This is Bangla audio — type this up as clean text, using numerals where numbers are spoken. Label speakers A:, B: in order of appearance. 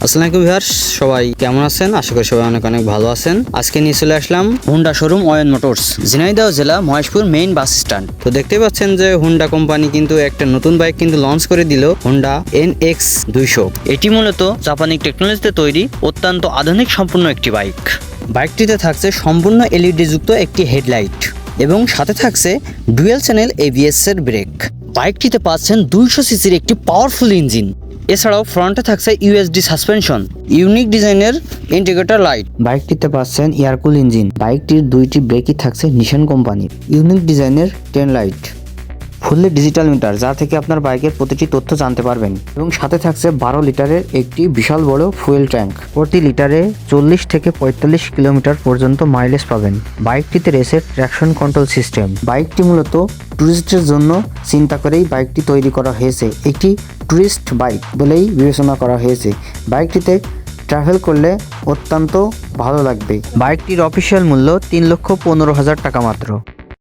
A: আসসালামু ভিউয়ার্স, সবাই কেমন আছেন? আশা করি সবাই অনেক অনেক ভালো আছেন। আজকে নিয়ে চলে আসলাম Honda showroom Ayan motors, Jhenaidah জেলা মহেশপুর মেইন বাস স্ট্যান্ড। তো দেখতে পাচ্ছেন যে হুন্ডা কোম্পানি কিন্তু একটা নতুন বাইক কিন্তু লঞ্চ করে দিল, হুন্ডা NX 200। এটি মূলত জাপানি টেকনোলজিতে তৈরি অত্যন্ত আধুনিক সম্পূর্ণ একটি বাইক। বাইকটিতে থাকছে সম্পূর্ণ LED যুক্ত একটি হেডলাইট এবং সাথে থাকছে ডুয়েল চ্যানেল ABS এর ব্রেক। বাইকটিতে পাচ্ছেন 200 সিসির একটি পাওয়ারফুল ইঞ্জিন। এছাড়াও ফ্রন্টে থাকছে USD সাসপেনশন, ইউনিক ডিজাইনের ইন্ডিকেটর লাইট। বাইকটিতে পাচ্ছেন এয়ারকুল ইঞ্জিন। বাইকটির দুইটি ব্রেকই থাকছে নিশান কোম্পানির। ইউনিক ডিজাইনের টেল লাইট, ফুললি ডিজিটাল মিটার যা থেকে আপনার বাইকের প্রতিটি তথ্য জানতে পারবেন এবং সাথে থাকছে 12 লিটারের একটি বিশাল বড় ফুয়েল ট্যাঙ্ক। প্রতি লিটারে 40 থেকে 45 কিলোমিটার পর্যন্ত মাইলেজ পাবেন। বাইকটিতে রয়েছে ট্র্যাকশন কন্ট্রোল সিস্টেম। বাইকটি মূলত ট্যুরিস্টের জন্য চিন্তা করেই বাইকটি তৈরি করা হয়েছে। একটি ট্যুরিস্ট বাইক বলেই বিবেচনা করা হয়েছে। বাইকটিতে ট্রাভেল করলে অত্যন্ত ভালো লাগবে। বাইকটির অফিসিয়াল মূল্য 3,15,000 টাকা মাত্র।